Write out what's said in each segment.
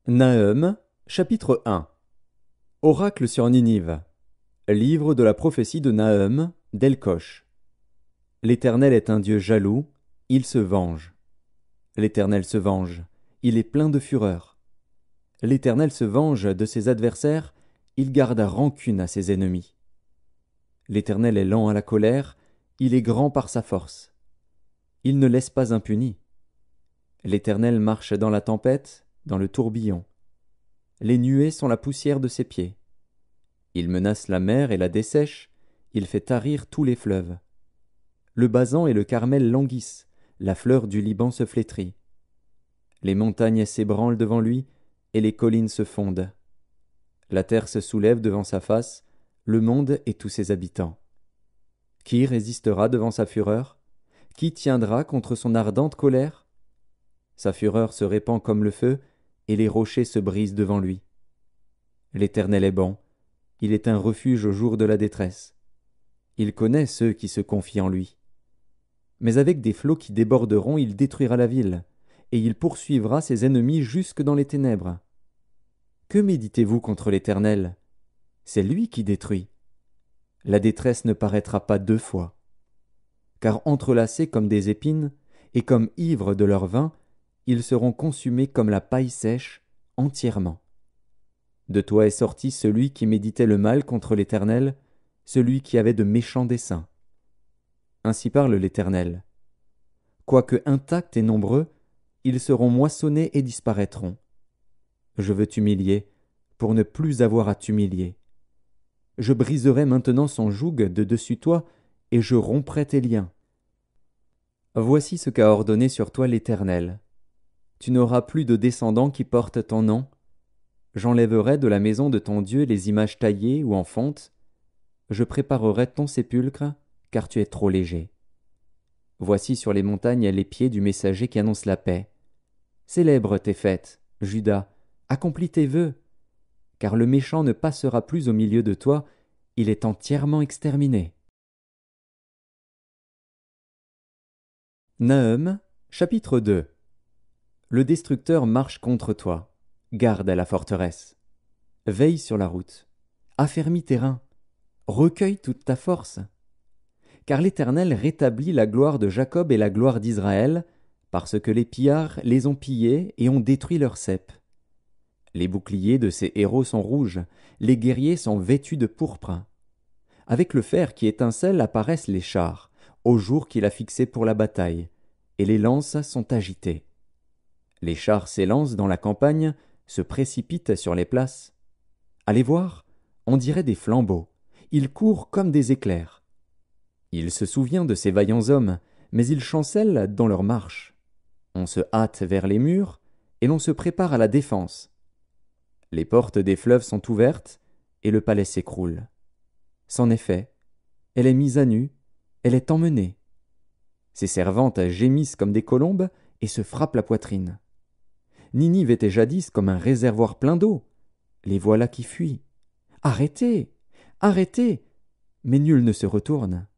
Nahum, chapitre 1. Oracle sur Ninive. Livre de la prophétie de Nahum, d'Elkosh. L'Éternel est un Dieu jaloux, il se venge. L'Éternel se venge, il est plein de fureur. L'Éternel se venge de ses adversaires, il garde rancune à ses ennemis. L'Éternel est lent à la colère, il est grand par sa force. Il ne laisse pas impuni. L'Éternel marche dans la tempête, dans le tourbillon. Les nuées sont la poussière de ses pieds. Il menace la mer et la dessèche, il fait tarir tous les fleuves. Le Basan et le Carmel languissent, la fleur du Liban se flétrit. Les montagnes s'ébranlent devant lui, et les collines se fondent. La terre se soulève devant sa face, le monde et tous ses habitants. Qui résistera devant sa fureur? Qui tiendra contre son ardente colère? Sa fureur se répand comme le feu, et les rochers se brisent devant lui. L'Éternel est bon, il est un refuge au jour de la détresse. Il connaît ceux qui se confient en lui. Mais avec des flots qui déborderont, il détruira la ville, et il poursuivra ses ennemis jusque dans les ténèbres. Que méditez-vous contre l'Éternel? C'est lui qui détruit. La détresse ne paraîtra pas deux fois. Car entrelacés comme des épines, et comme ivres de leur vin, ils seront consumés comme la paille sèche, entièrement. De toi est sorti celui qui méditait le mal contre l'Éternel, celui qui avait de méchants desseins. Ainsi parle l'Éternel. Quoique intacts et nombreux, ils seront moissonnés et disparaîtront. Je veux t'humilier, pour ne plus avoir à t'humilier. Je briserai maintenant son joug de dessus toi, et je romprai tes liens. Voici ce qu'a ordonné sur toi l'Éternel. Tu n'auras plus de descendants qui portent ton nom. J'enlèverai de la maison de ton Dieu les images taillées ou en fonte. Je préparerai ton sépulcre, car tu es trop léger. Voici sur les montagnes les pieds du messager qui annonce la paix. Célèbre tes fêtes, Juda, accomplis tes vœux, car le méchant ne passera plus au milieu de toi, il est entièrement exterminé. Nahum, chapitre 2. Le destructeur marche contre toi. Garde à la forteresse. Veille sur la route. Affermis tes reins. Recueille toute ta force. Car l'Éternel rétablit la gloire de Jacob et la gloire d'Israël, parce que les pillards les ont pillés et ont détruit leurs ceps. Les boucliers de ces héros sont rouges, les guerriers sont vêtus de pourpre. Avec le fer qui étincelle apparaissent les chars, au jour qu'il a fixé pour la bataille, et les lances sont agitées. Les chars s'élancent dans la campagne, se précipitent sur les places. Allez voir, on dirait des flambeaux, ils courent comme des éclairs. Il se souvient de ces vaillants hommes, mais ils chancellent dans leur marche. On se hâte vers les murs, et l'on se prépare à la défense. Les portes des fleuves sont ouvertes, et le palais s'écroule. C'en est fait, elle est mise à nu, elle est emmenée. Ses servantes gémissent comme des colombes et se frappent la poitrine. Ninive était jadis comme un réservoir plein d'eau. Les voilà qui fuient. Arrêtez, arrêtez, mais nul ne se retourne.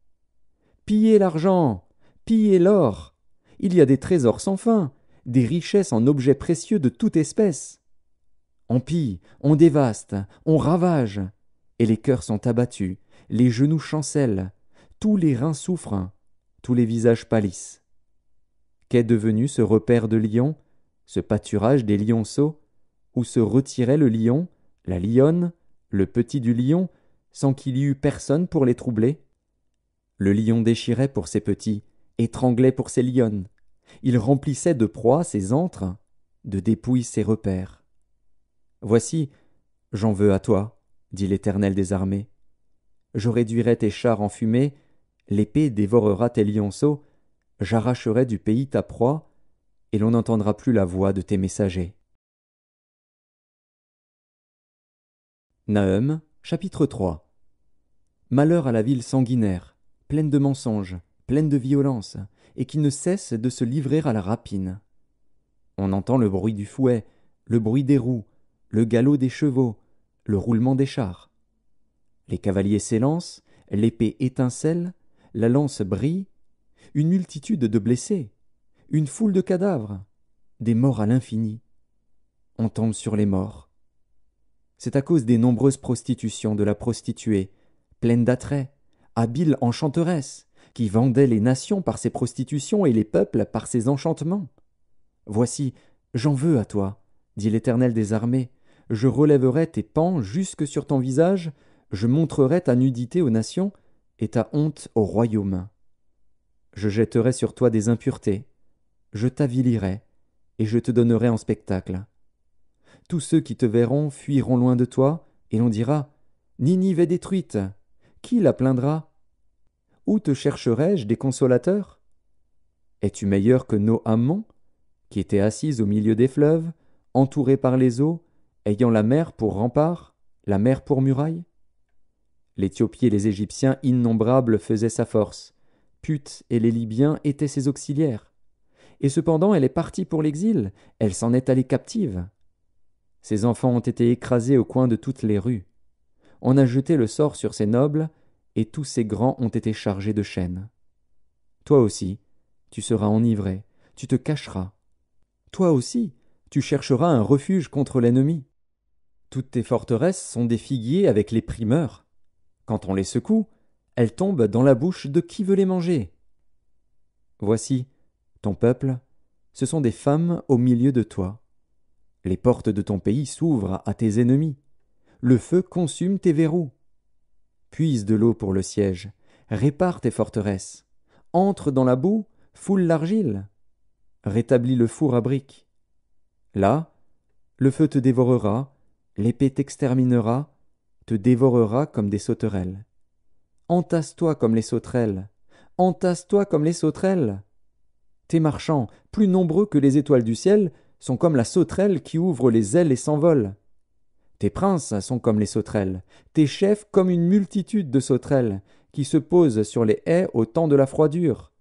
Pillez l'argent, pillez l'or. Il y a des trésors sans fin, des richesses en objets précieux de toute espèce. On pille, on dévaste, on ravage, et les cœurs sont abattus, les genoux chancellent, tous les reins souffrent, tous les visages pâlissent. Qu'est devenu ce repaire de lions, ce pâturage des lionceaux, où se retirait le lion, la lionne, le petit du lion, sans qu'il y eût personne pour les troubler? Le lion déchirait pour ses petits, étranglait pour ses lionnes. Il remplissait de proies ses antres, de dépouilles ses repères. Voici, j'en veux à toi, dit l'Éternel des armées. Je réduirai tes chars en fumée, l'épée dévorera tes lionceaux, j'arracherai du pays ta proie, et l'on n'entendra plus la voix de tes messagers. Nahum, chapitre 3. Malheur à la ville sanguinaire, pleine de mensonges, pleine de violence, et qui ne cesse de se livrer à la rapine. On entend le bruit du fouet, le bruit des roues, le galop des chevaux, le roulement des chars. Les cavaliers s'élancent, l'épée étincelle, la lance brille, une multitude de blessés, une foule de cadavres, des morts à l'infini. on tombe sur les morts. C'est à cause des nombreuses prostitutions de la prostituée, pleine d'attraits, habile enchanteresse, qui vendait les nations par ses prostitutions et les peuples par ses enchantements. Voici, j'en veux à toi, dit l'Éternel des armées, je relèverai tes pans jusque sur ton visage, je montrerai ta nudité aux nations et ta honte au royaume. Je jetterai sur toi des impuretés, je t'avilirai, et je te donnerai en spectacle. Tous ceux qui te verront fuiront loin de toi, et l'on dira, Ninive est détruite. Qui la plaindra? Où te chercherai-je des consolateurs? Es-tu meilleur que Noammon, qui était assise au milieu des fleuves, entourée par les eaux, ayant la mer pour rempart, la mer pour muraille? L'Éthiopie et les Égyptiens innombrables faisaient sa force, Put et les Libyens étaient ses auxiliaires. Et cependant elle est partie pour l'exil, elle s'en est allée captive. Ses enfants ont été écrasés au coin de toutes les rues. On a jeté le sort sur ses nobles, et tous ses grands ont été chargés de chaînes. Toi aussi, tu seras enivré, tu te cacheras. Toi aussi, tu chercheras un refuge contre l'ennemi. Toutes tes forteresses sont des figuiers avec les primeurs. Quand on les secoue, elles tombent dans la bouche de qui veut les manger. Voici, ton peuple, ce sont des femmes au milieu de toi. Les portes de ton pays s'ouvrent à tes ennemis. Le feu consume tes verrous. Puise de l'eau pour le siège, répare tes forteresses. Entre dans la boue, foule l'argile. Rétablis le four à briques. Là, le feu te dévorera, l'épée t'exterminera, te dévorera comme des sauterelles. Entasse-toi comme les sauterelles, entasse-toi comme les sauterelles. Tes marchands, plus nombreux que les étoiles du ciel, sont comme la sauterelle qui ouvre les ailes et s'envole. Tes princes sont comme les sauterelles, tes chefs comme une multitude de sauterelles, qui se posent sur les haies au temps de la froidure.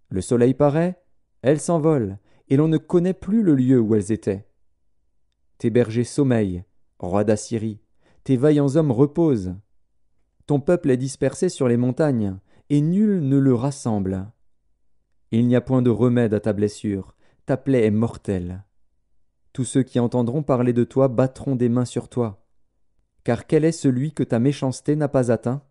Le soleil paraît, elles s'envolent, et l'on ne connaît plus le lieu où elles étaient. Tes bergers sommeillent, roi d'Assyrie, tes vaillants hommes reposent. Ton peuple est dispersé sur les montagnes, et nul ne le rassemble. Il n'y a point de remède à ta blessure, ta plaie est mortelle. Tous ceux qui entendront parler de toi battront des mains sur toi. Car quel est celui que ta méchanceté n'a pas atteint?